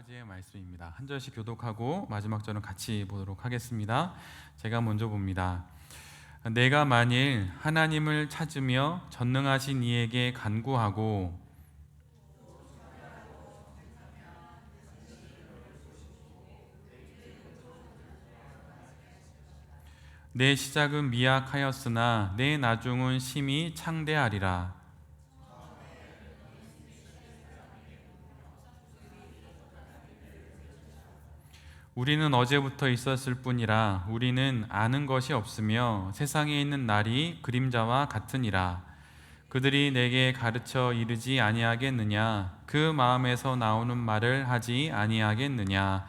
가지의 말씀입니다. 한 절씩 교독하고 마지막 절은 같이 보도록 하겠습니다. 제가 먼저 봅니다. 내가 만일 하나님을 찾으며 전능하신 이에게 간구하고 내 시작은 미약하였으나 내 나중은 심히 창대하리라. 우리는 어제부터 있었을 뿐이라 우리는 아는 것이 없으며 세상에 있는 날이 그림자와 같으니라. 그들이 내게 가르쳐 이르지 아니하겠느냐? 그 마음에서 나오는 말을 하지 아니하겠느냐?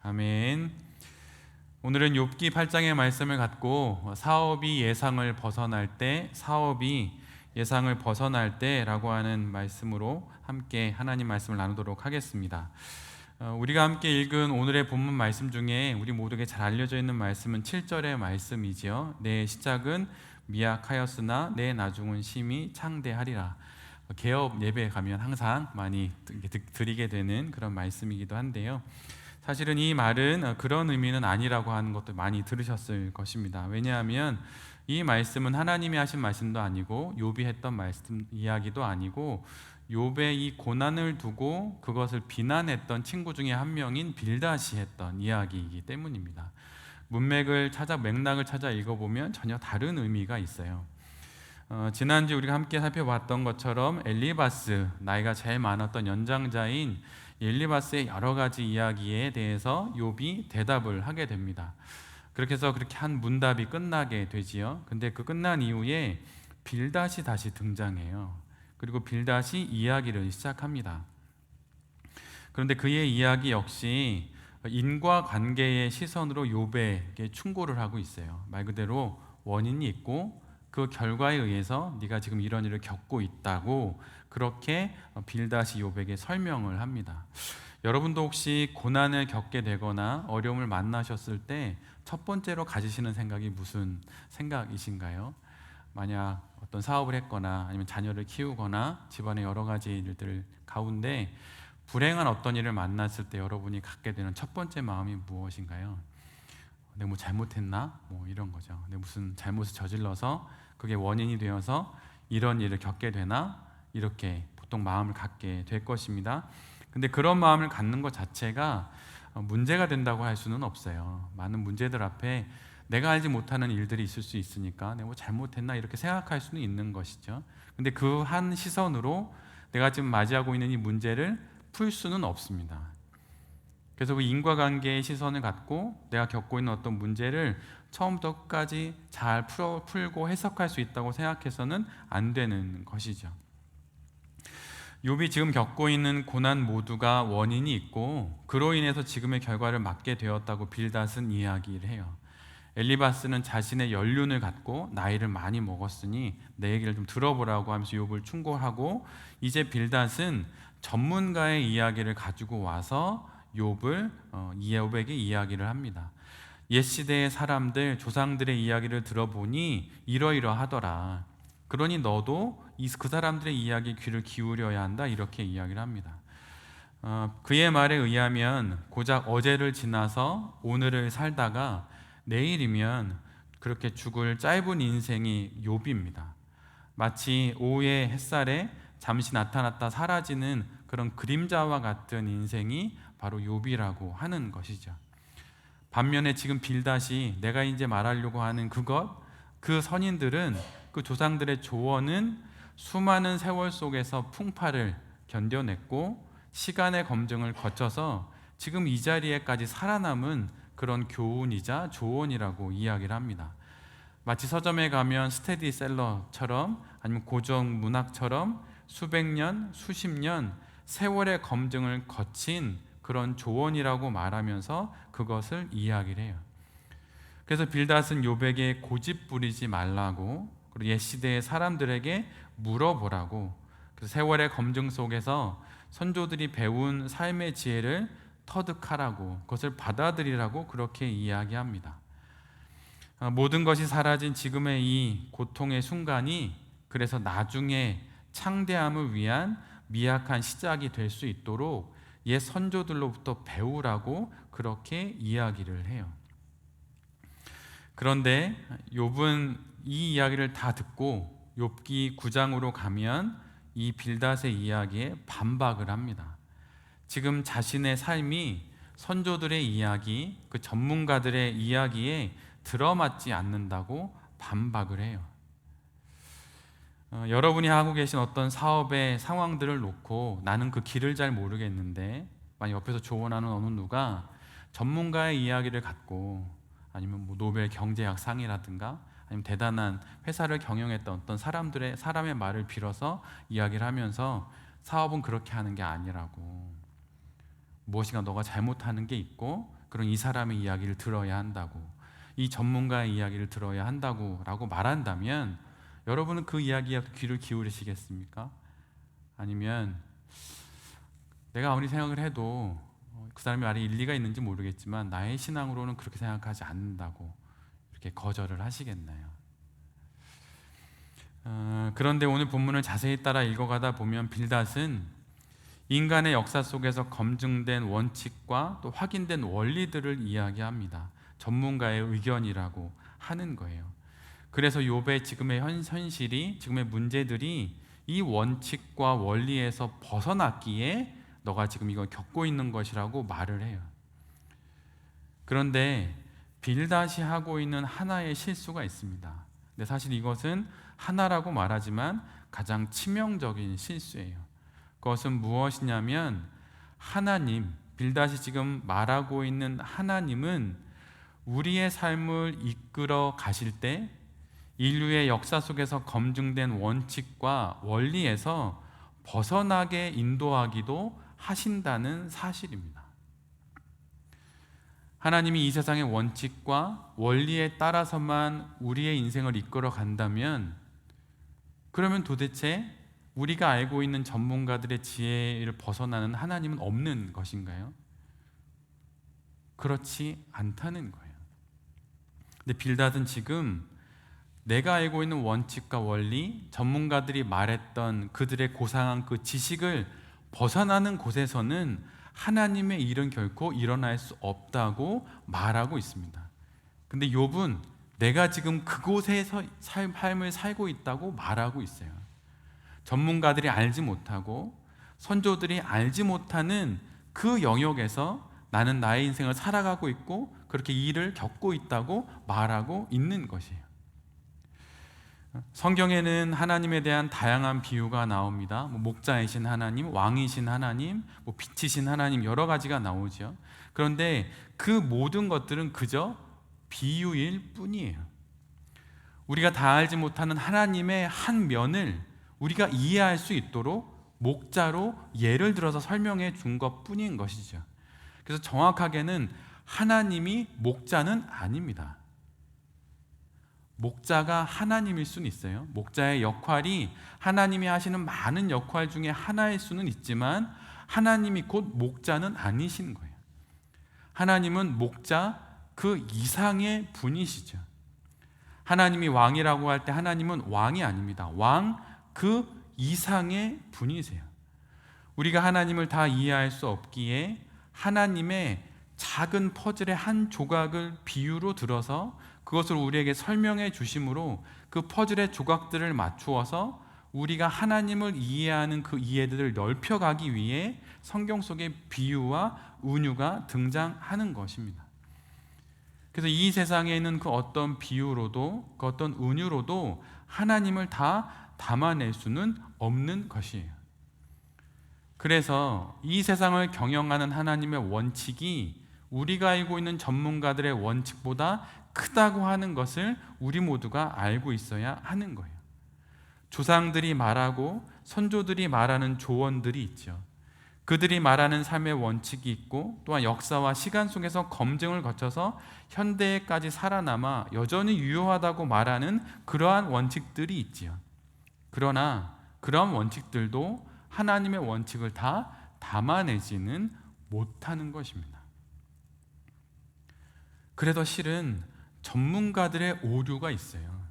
아멘. 오늘은 욥기 8장의 말씀을 갖고 사업이 예상을 벗어날 때라고 하는 말씀으로 함께 하나님 말씀을 나누도록 하겠습니다. 우리가 함께 읽은 오늘의 본문 말씀 중에 우리 모두에게 잘 알려져 있는 말씀은 7절의 말씀이지요. 내 시작은 미약하였으나 내 나중은 심히 창대하리라. 개업 예배에 가면 항상 많이 드리게 되는 그런 말씀이기도 한데요. 사실은 이 말은 그런 의미는 아니라고 하는 것도 많이 들으셨을 것입니다. 왜냐하면 이 말씀은 하나님이 하신 말씀도 아니고 욥이 했던 말씀 이야기도 아니고 욥의 이 고난을 두고 그것을 비난했던 친구 중에 한 명인 빌닷이 했던 이야기이기 때문입니다. 맥락을 찾아 읽어보면 전혀 다른 의미가 있어요. 지난주 우리가 함께 살펴봤던 것처럼 엘리바스, 나이가 제일 많았던 연장자인 엘리바스의 여러 가지 이야기에 대해서 욥이 대답을 하게 됩니다. 그렇게 해서 그렇게 한 문답이 끝나게 되지요. 근데 그 끝난 이후에 빌닷이 다시 등장해요. 그리고 빌닷이 이야기를 시작합니다. 그런데 그의 이야기 역시 인과관계의 시선으로 욥에게 충고를 하고 있어요. 말 그대로 원인이 있고 그 결과에 의해서 네가 지금 이런 일을 겪고 있다고 그렇게 빌닷이 욥에게 설명을 합니다. 여러분도 혹시 고난을 겪게 되거나 어려움을 만나셨을 때 첫 번째로 가지시는 생각이 무슨 생각이신가요? 만약 어떤 사업을 했거나 아니면 자녀를 키우거나 집안의 여러 가지 일들 가운데 불행한 어떤 일을 만났을 때 여러분이 갖게 되는 첫 번째 마음이 무엇인가요? 내가 뭐 잘못했나? 뭐 이런 거죠. 내가 무슨 잘못을 저질러서 그게 원인이 되어서 이런 일을 겪게 되나? 이렇게 보통 마음을 갖게 될 것입니다. 근데 그런 마음을 갖는 것 자체가 문제가 된다고 할 수는 없어요. 많은 문제들 앞에 내가 알지 못하는 일들이 있을 수 있으니까 내가 뭐 잘못했나 이렇게 생각할 수는 있는 것이죠. 근데 그 한 시선으로 내가 지금 맞이하고 있는 이 문제를 풀 수는 없습니다. 그래서 그 인과관계의 시선을 갖고 내가 겪고 있는 어떤 문제를 처음부터 끝까지 잘 풀고 해석할 수 있다고 생각해서는 안 되는 것이죠. 욥이 지금 겪고 있는 고난 모두가 원인이 있고 그로 인해서 지금의 결과를 맞게 되었다고 빌닷은 이야기를 해요. 엘리바스는 자신의 연륜을 갖고 나이를 많이 먹었으니 내 얘기를 좀 들어보라고 하면서 욥을 충고하고, 이제 빌닷은 전문가의 이야기를 가지고 와서 욥에게 이야기를 합니다. 옛 시대의 사람들, 조상들의 이야기를 들어보니 이러이러하더라. 그러니 너도 그 사람들의 이야기에 귀를 기울여야 한다. 이렇게 이야기를 합니다. 그의 말에 의하면 고작 어제를 지나서 오늘을 살다가 내일이면 그렇게 죽을 짧은 인생이 욥입니다. 마치 오후의 햇살에 잠시 나타났다 사라지는 그런 그림자와 같은 인생이 바로 욥이라고 하는 것이죠. 반면에 지금 빌닷이 내가 이제 말하려고 하는 그 선인들은, 그 조상들의 조언은 수많은 세월 속에서 풍파를 견뎌냈고 시간의 검증을 거쳐서 지금 이 자리에까지 살아남은 그런 교훈이자 조언이라고 이야기를 합니다. 마치 서점에 가면 스테디셀러처럼 아니면 고전 문학처럼 수백 년, 수십 년 세월의 검증을 거친 그런 조언이라고 말하면서 그것을 이야기를 해요. 그래서 빌닷은 욥에게 고집 부리지 말라고, 그리고 옛 시대의 사람들에게 물어보라고, 그래서 세월의 검증 속에서 선조들이 배운 삶의 지혜를 터득하라고, 그것을 받아들이라고 그렇게 이야기합니다. 모든 것이 사라진 지금의 이 고통의 순간이 그래서 나중에 창대함을 위한 미약한 시작이 될 수 있도록 옛 선조들로부터 배우라고 그렇게 이야기를 해요. 그런데 욥은 이 이야기를 다 듣고 욥기 9장으로 가면 이 빌닷의 이야기에 반박을 합니다. 지금 자신의 삶이 선조들의 이야기, 그 전문가들의 이야기에 들어맞지 않는다고 반박을 해요. 여러분이 하고 계신 어떤 사업의 상황들을 놓고 나는 그 길을 잘 모르겠는데 만약 옆에서 조언하는 어느 누가 전문가의 이야기를 갖고 아니면 뭐 노벨 경제학 상이라든가 아니면 대단한 회사를 경영했던 어떤 사람의 말을 빌어서 이야기를 하면서 사업은 그렇게 하는 게 아니라고, 무엇인가 너가 잘못하는 게 있고 그런 이 사람의 이야기를 들어야 한다고, 이 전문가의 이야기를 들어야 한다고 라고 말한다면 여러분은 그 이야기에 귀를 기울이시겠습니까? 아니면 내가 아무리 생각을 해도 그 사람의 말이 일리가 있는지 모르겠지만 나의 신앙으로는 그렇게 생각하지 않는다고 이렇게 거절을 하시겠나요? 그런데 오늘 본문을 자세히 따라 읽어가다 보면 빌닷은 인간의 역사 속에서 검증된 원칙과 또 확인된 원리들을 이야기합니다. 전문가의 의견이라고 하는 거예요. 그래서 욥의 지금의 현실이, 지금의 문제들이 이 원칙과 원리에서 벗어났기에 너가 지금 이걸 겪고 있는 것이라고 말을 해요. 그런데 빌닷이 하고 있는 하나의 실수가 있습니다. 근데 사실 이것은 하나라고 말하지만 가장 치명적인 실수예요. 그것은 무엇이냐면 하나님, 빌닷이 지금 말하고 있는 하나님은 우리의 삶을 이끌어 가실 때 인류의 역사 속에서 검증된 원칙과 원리에서 벗어나게 인도하기도 하신다는 사실입니다. 하나님이 이 세상의 원칙과 원리에 따라서만 우리의 인생을 이끌어 간다면 그러면 도대체 우리가 알고 있는 전문가들의 지혜를 벗어나는 하나님은 없는 것인가요? 그렇지 않다는 거예요. 근데 빌닷은 지금 내가 알고 있는 원칙과 원리, 전문가들이 말했던 그들의 고상한 그 지식을 벗어나는 곳에서는 하나님의 일은 결코 일어날 수 없다고 말하고 있습니다. 근데 욥은 내가 지금 그곳에서 삶을 살고 있다고 말하고 있어요. 전문가들이 알지 못하고 선조들이 알지 못하는 그 영역에서 나는 나의 인생을 살아가고 있고 그렇게 일을 겪고 있다고 말하고 있는 것이에요. 성경에는 하나님에 대한 다양한 비유가 나옵니다. 목자이신 하나님, 왕이신 하나님, 빛이신 하나님, 여러 가지가 나오죠. 그런데 그 모든 것들은 그저 비유일 뿐이에요. 우리가 다 알지 못하는 하나님의 한 면을 우리가 이해할 수 있도록 목자로 예를 들어서 설명해 준 것뿐인 것이죠. 그래서 정확하게는 하나님이 목자는 아닙니다. 목자가 하나님일 수는 있어요. 목자의 역할이 하나님이 하시는 많은 역할 중에 하나일 수는 있지만 하나님이 곧 목자는 아니신 거예요. 하나님은 목자 그 이상의 분이시죠. 하나님이 왕이라고 할 때 하나님은 왕이 아닙니다. 왕 그 이상의 분이세요. 우리가 하나님을 다 이해할 수 없기에 하나님의 작은 퍼즐의 한 조각을 비유로 들어서 그것을 우리에게 설명해 주심으로 그 퍼즐의 조각들을 맞추어서 우리가 하나님을 이해하는 그 이해들을 넓혀가기 위해 성경 속에 비유와 은유가 등장하는 것입니다. 그래서 이 세상에는 그 어떤 비유로도 그 어떤 은유로도 하나님을 다 담아낼 수는 없는 것이에요. 그래서 이 세상을 경영하는 하나님의 원칙이 우리가 알고 있는 전문가들의 원칙보다 크다고 하는 것을 우리 모두가 알고 있어야 하는 거예요. 조상들이 말하고 선조들이 말하는 조언들이 있죠. 그들이 말하는 삶의 원칙이 있고 또한 역사와 시간 속에서 검증을 거쳐서 현대에까지 살아남아 여전히 유효하다고 말하는 그러한 원칙들이 있지요. 그러나 그러한 원칙들도 하나님의 원칙을 다 담아내지는 못하는 것입니다. 그래도 실은 전문가들의 오류가 있어요.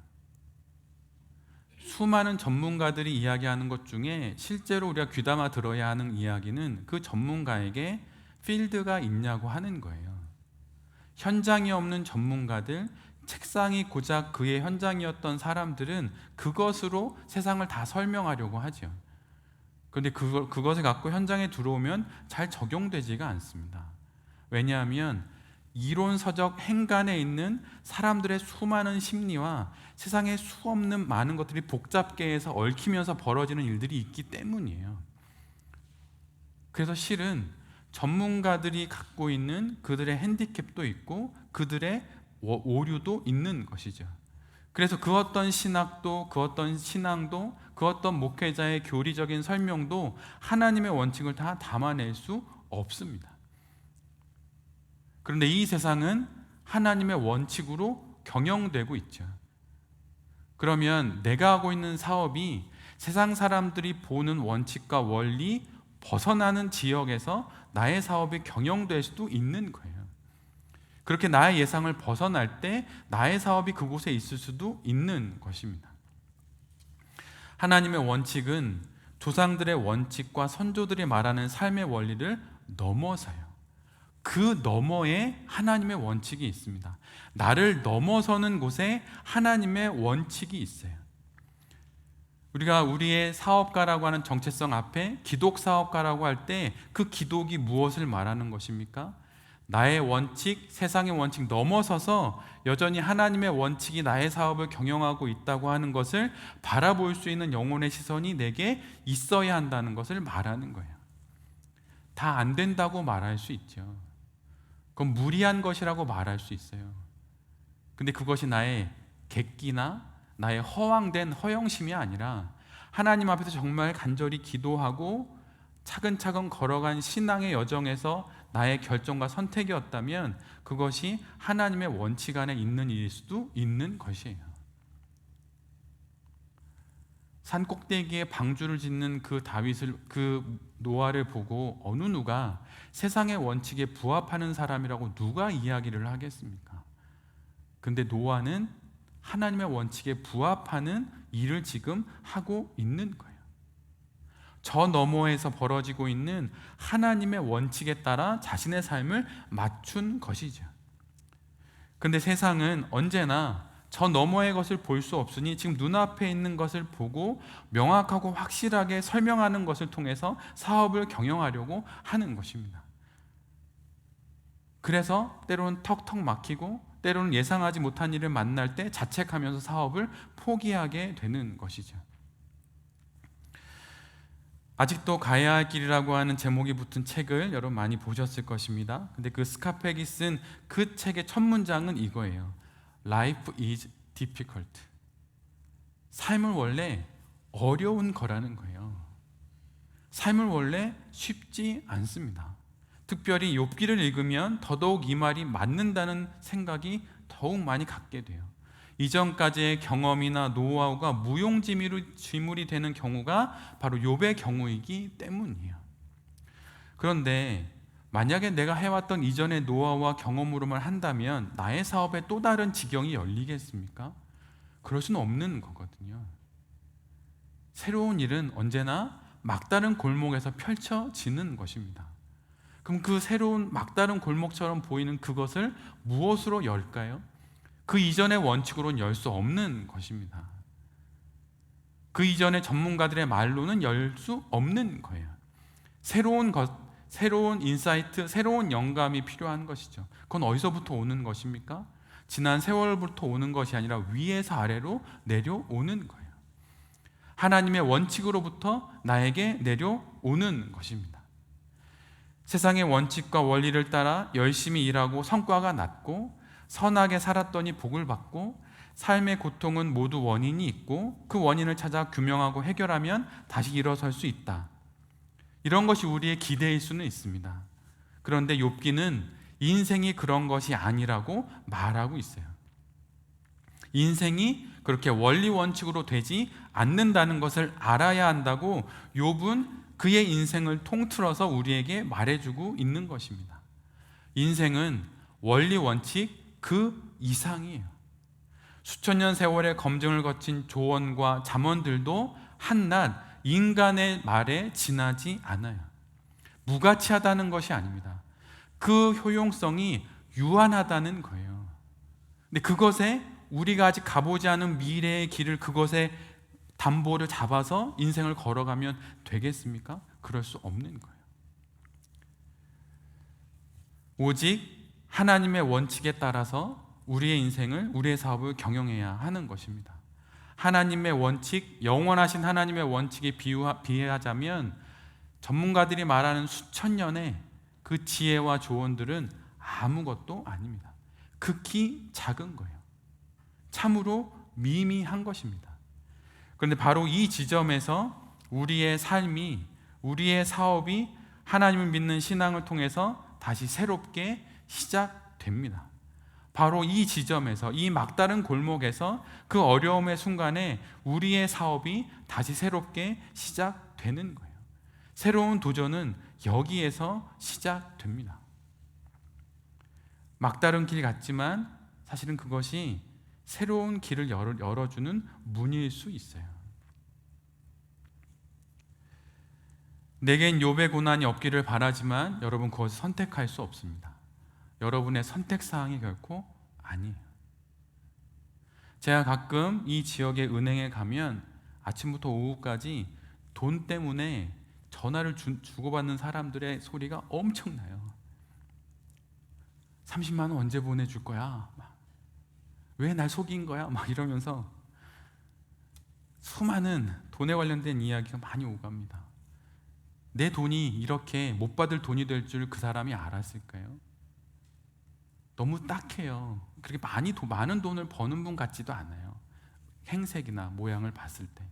수많은 전문가들이 이야기하는 것 중에 실제로 우리가 귀담아 들어야 하는 이야기는 그 전문가에게 필드가 있냐고 하는 거예요. 현장이 없는 전문가들, 책상이 고작 그의 현장이었던 사람들은 그것으로 세상을 다 설명하려고 하죠. 그런데 그것을 갖고 현장에 들어오면 잘 적용되지가 않습니다. 왜냐하면 이론서적 행간에 있는 사람들의 수많은 심리와 세상에 수없는 많은 것들이 복잡게 해서 얽히면서 벌어지는 일들이 있기 때문이에요. 그래서 실은 전문가들이 갖고 있는 그들의 핸디캡도 있고 그들의 오류도 있는 것이죠. 그래서 그 어떤 신학도, 그 어떤 신앙도, 그 어떤 목회자의 교리적인 설명도 하나님의 원칙을 다 담아낼 수 없습니다. 그런데 이 세상은 하나님의 원칙으로 경영되고 있죠. 그러면 내가 하고 있는 사업이 세상 사람들이 보는 원칙과 원리 벗어나는 지역에서 나의 사업이 경영될 수도 있는 거예요. 그렇게 나의 예상을 벗어날 때 나의 사업이 그곳에 있을 수도 있는 것입니다. 하나님의 원칙은 조상들의 원칙과 선조들이 말하는 삶의 원리를 넘어서요. 그 너머에 하나님의 원칙이 있습니다. 나를 넘어서는 곳에 하나님의 원칙이 있어요. 우리가 우리의 사업가라고 하는 정체성 앞에 기독 사업가라고 할 때 그 기독이 무엇을 말하는 것입니까? 나의 원칙, 세상의 원칙 넘어서서 여전히 하나님의 원칙이 나의 사업을 경영하고 있다고 하는 것을 바라볼 수 있는 영혼의 시선이 내게 있어야 한다는 것을 말하는 거예요. 다 안 된다고 말할 수 있죠. 그건 무리한 것이라고 말할 수 있어요. 근데 그것이 나의 객기나 나의 허황된 허영심이 아니라 하나님 앞에서 정말 간절히 기도하고 차근차근 걸어간 신앙의 여정에서 나의 결정과 선택이었다면 그것이 하나님의 원칙 안에 있는 일일 수도 있는 것이에요. 산 꼭대기에 방주를 짓는 그 노아를 보고 어느 누가 세상의 원칙에 부합하는 사람이라고 누가 이야기를 하겠습니까? 근데 노아는 하나님의 원칙에 부합하는 일을 지금 하고 있는 거예요. 저 너머에서 벌어지고 있는 하나님의 원칙에 따라 자신의 삶을 맞춘 것이죠. 근데 세상은 언제나 저 너머의 것을 볼 수 없으니 지금 눈앞에 있는 것을 보고 명확하고 확실하게 설명하는 것을 통해서 사업을 경영하려고 하는 것입니다. 그래서 때로는 턱턱 막히고 때로는 예상하지 못한 일을 만날 때 자책하면서 사업을 포기하게 되는 것이죠. 아직도 가야 할 길이라고 하는 제목이 붙은 책을 여러분 많이 보셨을 것입니다. 근데 그 스카펙이 쓴 그 책의 첫 문장은 이거예요. Life is difficult. 삶은 원래 어려운 거라는 거예요. 삶은 원래 쉽지 않습니다. 특별히 욥기를 읽으면 더더욱 이 말이 맞는다는 생각이 더욱 많이 갖게 돼요. 이전까지의 경험이나 노하우가 무용지물이 되는 경우가 바로 욥의 경우이기 때문이에요. 그런데 만약에 내가 해왔던 이전의 노하우와 경험으로만 한다면 나의 사업에 또 다른 지경이 열리겠습니까? 그럴 수는 없는 거거든요. 새로운 일은 언제나 막다른 골목에서 펼쳐지는 것입니다. 그럼 그 새로운 막다른 골목처럼 보이는 그것을 무엇으로 열까요? 그 이전의 원칙으로는 열 수 없는 것입니다. 그 이전의 전문가들의 말로는 열 수 없는 거예요. 새로운 인사이트, 새로운 영감이 필요한 것이죠. 그건 어디서부터 오는 것입니까? 지난 세월부터 오는 것이 아니라 위에서 아래로 내려오는 거예요. 하나님의 원칙으로부터 나에게 내려오는 것입니다. 세상의 원칙과 원리를 따라 열심히 일하고 성과가 낮고 선하게 살았더니 복을 받고 삶의 고통은 모두 원인이 있고 그 원인을 찾아 규명하고 해결하면 다시 일어설 수 있다. 이런 것이 우리의 기대일 수는 있습니다. 그런데 욥기는 인생이 그런 것이 아니라고 말하고 있어요. 인생이 그렇게 원리 원칙으로 되지 않는다는 것을 알아야 한다고 욥은 그의 인생을 통틀어서 우리에게 말해주고 있는 것입니다. 인생은 원리 원칙 그 이상이에요. 수천 년 세월의 검증을 거친 조언과 잠언들도 한낱 인간의 말에 지나지 않아요. 무가치하다는 것이 아닙니다. 그 효용성이 유한하다는 거예요. 근데 그것에 우리가 아직 가보지 않은 미래의 길을 그것에 담보를 잡아서 인생을 걸어가면 되겠습니까? 그럴 수 없는 거예요. 오직 하나님의 원칙에 따라서 우리의 인생을, 우리의 사업을 경영해야 하는 것입니다. 하나님의 원칙, 영원하신 하나님의 원칙에 비유하자면 전문가들이 말하는 수천 년의 그 지혜와 조언들은 아무것도 아닙니다. 극히 작은 거예요. 참으로 미미한 것입니다. 그런데 바로 이 지점에서 우리의 삶이, 우리의 사업이 하나님을 믿는 신앙을 통해서 다시 새롭게 시작됩니다. 바로 이 지점에서, 이 막다른 골목에서 그 어려움의 순간에 우리의 사업이 다시 새롭게 시작되는 거예요. 새로운 도전은 여기에서 시작됩니다. 막다른 길 같지만 사실은 그것이 새로운 길을 열어주는 문일 수 있어요. 내겐 욥의 고난이 없기를 바라지만 여러분 그것을 선택할 수 없습니다. 여러분의 선택사항이 결코 아니에요. 제가 가끔 이 지역의 은행에 가면 아침부터 오후까지 돈 때문에 전화를 주고받는 사람들의 소리가 엄청나요. 30만 원 언제 보내줄 거야? 왜 날 속인 거야? 막 이러면서 수많은 돈에 관련된 이야기가 많이 오갑니다. 내 돈이 이렇게 못 받을 돈이 될 줄 그 사람이 알았을까요? 너무 딱해요. 그렇게 많은 돈을 버는 분 같지도 않아요. 행색이나 모양을 봤을 때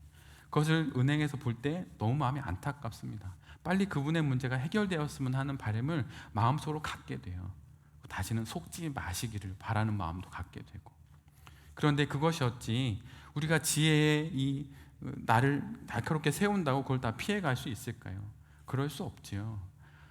그것을 은행에서 볼 때 너무 마음이 안타깝습니다. 빨리 그분의 문제가 해결되었으면 하는 바람을 마음속으로 갖게 돼요. 다시는 속지 마시기를 바라는 마음도 갖게 되고. 그런데 그것이 어찌 우리가 지혜의 이 나를 날카롭게 세운다고 그걸 다 피해갈 수 있을까요? 그럴 수 없지요.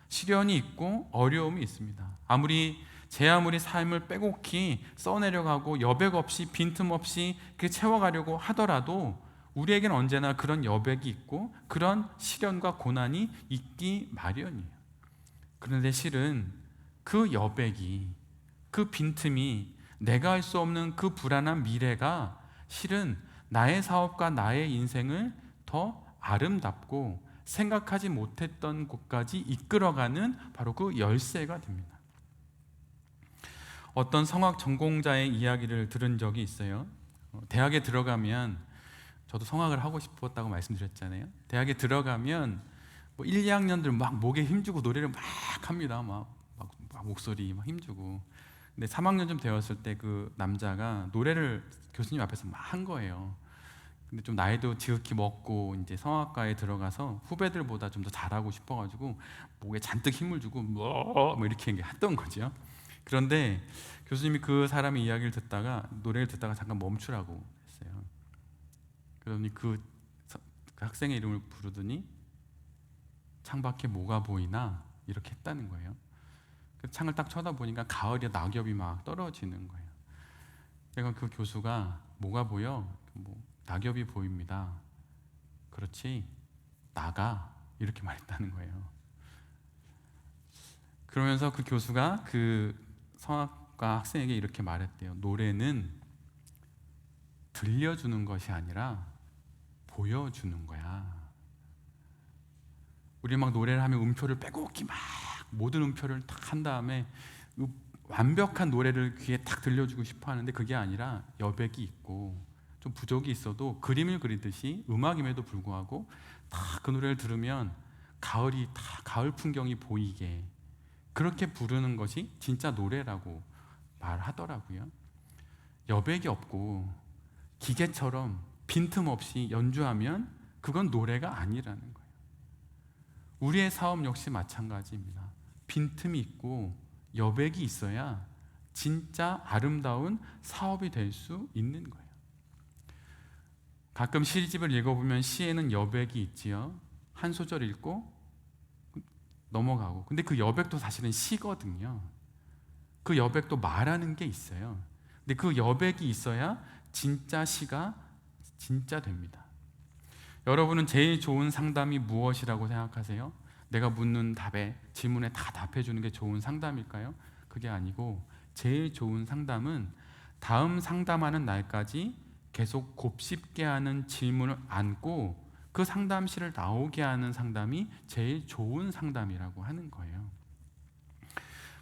시련이 있고 어려움이 있습니다. 아무리 삶을 빼곡히 써내려가고 여백 없이 빈틈없이 채워가려고 하더라도 우리에겐 언제나 그런 여백이 있고 그런 시련과 고난이 있기 마련이에요. 그런데 실은 그 여백이, 그 빈틈이, 내가 할 수 없는 그 불안한 미래가 실은 나의 사업과 나의 인생을 더 아름답고 생각하지 못했던 곳까지 이끌어가는 바로 그 열쇠가 됩니다. 어떤 성악 전공자의 이야기를 들은 적이 있어요. 대학에 들어가면, 저도 성악을 하고 싶었다고 말씀드렸잖아요. 대학에 들어가면 1, 2학년들 막 목에 힘주고 노래를 막 합니다. 막 목소리 막 힘주고. 근데 3학년쯤 되었을 때 그 남자가 노래를 교수님 앞에서 막 한 거예요. 근데 좀 나이도 지극히 먹고 이제 성악과에 들어가서 후배들보다 좀 더 잘하고 싶어가지고 목에 잔뜩 힘을 주고 뭐 이렇게 했던 거죠. 그런데 교수님이 그 사람의 이야기를 듣다가, 노래를 듣다가 잠깐 멈추라고 했어요. 그러니 그 학생의 이름을 부르더니 창밖에 뭐가 보이나 이렇게 했다는 거예요. 그 창을 딱 쳐다보니까 가을에 낙엽이 막 떨어지는 거예요. 그러니까 그 교수가 뭐가 보여? 낙엽이 보입니다. 그렇지, 나가, 이렇게 말했다는 거예요. 그러면서 그 교수가 그 성악과 학생에게 이렇게 말했대요. 노래는 들려주는 것이 아니라 보여주는 거야. 우리 막 노래를 하면 음표를 빼곡히 막 모든 음표를 딱 한 다음에 완벽한 노래를 귀에 딱 들려주고 싶어 하는데 그게 아니라 여백이 있고 좀 부족이 있어도 그림을 그리듯이 음악임에도 불구하고 딱 그 노래를 들으면 가을이 다 가을 풍경이 보이게 그렇게 부르는 것이 진짜 노래라고 말하더라고요. 여백이 없고 기계처럼 빈틈없이 연주하면 그건 노래가 아니라는 거예요. 우리의 사업 역시 마찬가지입니다. 빈틈이 있고 여백이 있어야 진짜 아름다운 사업이 될 수 있는 거예요. 가끔 시집을 읽어보면 시에는 여백이 있지요. 한 소절 읽고 넘어가고. 근데 그 여백도 사실은 시거든요. 그 여백도 말하는 게 있어요. 근데 그 여백이 있어야 진짜 시가 진짜 됩니다. 여러분은 제일 좋은 상담이 무엇이라고 생각하세요? 내가 묻는 질문에 다 답해 주는 게 좋은 상담일까요? 그게 아니고 제일 좋은 상담은 다음 상담하는 날까지 계속 곱씹게 하는 질문을 안고 그 상담실을 나오게 하는 상담이 제일 좋은 상담이라고 하는 거예요.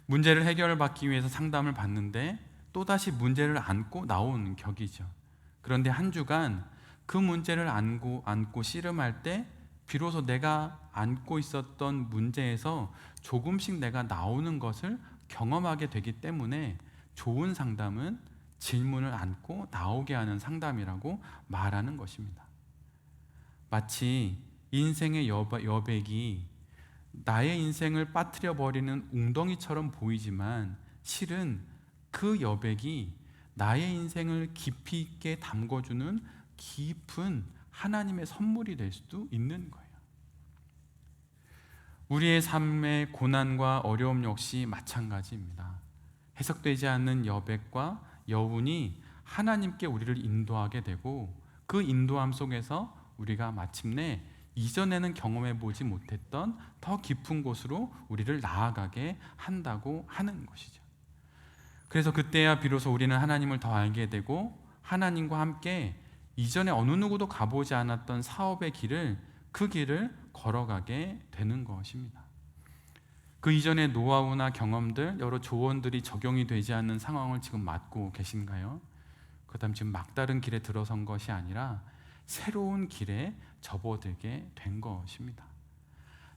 문제를 해결받기 위해서 상담을 받는데 또다시 문제를 안고 나오는 격이죠. 그런데 한 주간 그 문제를 안고 씨름할 때 비로소 내가 안고 있었던 문제에서 조금씩 내가 나오는 것을 경험하게 되기 때문에 좋은 상담은 질문을 안고 나오게 하는 상담이라고 말하는 것입니다. 마치 인생의 여백이 나의 인생을 빠뜨려 버리는 웅덩이처럼 보이지만 실은 그 여백이 나의 인생을 깊이 있게 담궈주는 깊은 하나님의 선물이 될 수도 있는 거예요. 우리의 삶의 고난과 어려움 역시 마찬가지입니다. 해석되지 않는 여백과 여운이 하나님께 우리를 인도하게 되고 그 인도함 속에서 우리가 마침내 이전에는 경험해 보지 못했던 더 깊은 곳으로 우리를 나아가게 한다고 하는 것이죠. 그래서 그때야 비로소 우리는 하나님을 더 알게 되고 하나님과 함께 이전에 어느 누구도 가보지 않았던 사업의 그 길을 걸어가게 되는 것입니다. 그 이전의 노하우나 경험들, 여러 조언들이 적용이 되지 않는 상황을 지금 맞고 계신가요? 그다음 지금 막다른 길에 들어선 것이 아니라 새로운 길에 접어들게 된 것입니다.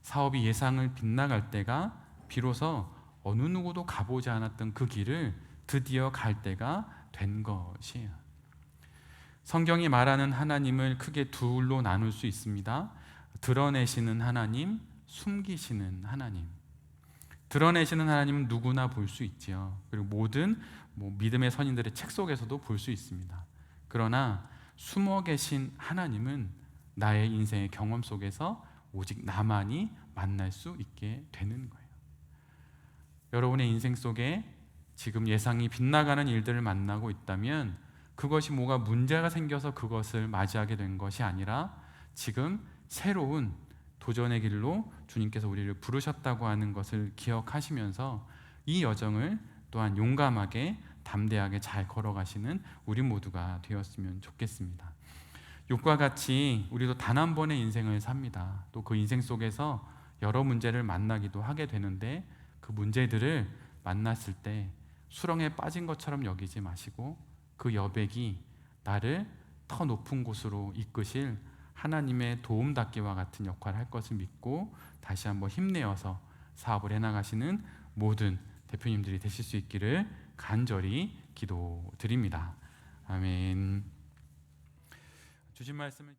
사업이 예상을 빗나갈 때가 비로소 어느 누구도 가보지 않았던 그 길을 드디어 갈 때가 된 것이에요. 성경이 말하는 하나님을 크게 둘로 나눌 수 있습니다. 드러내시는 하나님, 숨기시는 하나님. 드러내시는 하나님은 누구나 볼 수 있지요. 그리고 모든 믿음의 선인들의 책 속에서도 볼 수 있습니다. 그러나 숨어 계신 하나님은 나의 인생의 경험 속에서 오직 나만이 만날 수 있게 되는 거예요. 여러분의 인생 속에 지금 예상이 빗나가는 일들을 만나고 있다면 그것이 뭐가 문제가 생겨서 그것을 맞이하게 된 것이 아니라 지금 새로운 도전의 길로 주님께서 우리를 부르셨다고 하는 것을 기억하시면서 이 여정을 또한 용감하게 담대하게 잘 걸어가시는 우리 모두가 되었으면 좋겠습니다. 욥과 같이 우리도 단 한 번의 인생을 삽니다. 또 그 인생 속에서 여러 문제를 만나기도 하게 되는데 그 문제들을 만났을 때 수렁에 빠진 것처럼 여기지 마시고 그 여백이 나를 더 높은 곳으로 이끄실 하나님의 도움닫기와 같은 역할을 할 것을 믿고 다시 한번 힘내어서 사업을 해나가시는 모든 대표님들이 되실 수 있기를 간절히 기도드립니다. 아멘. 주신 말씀을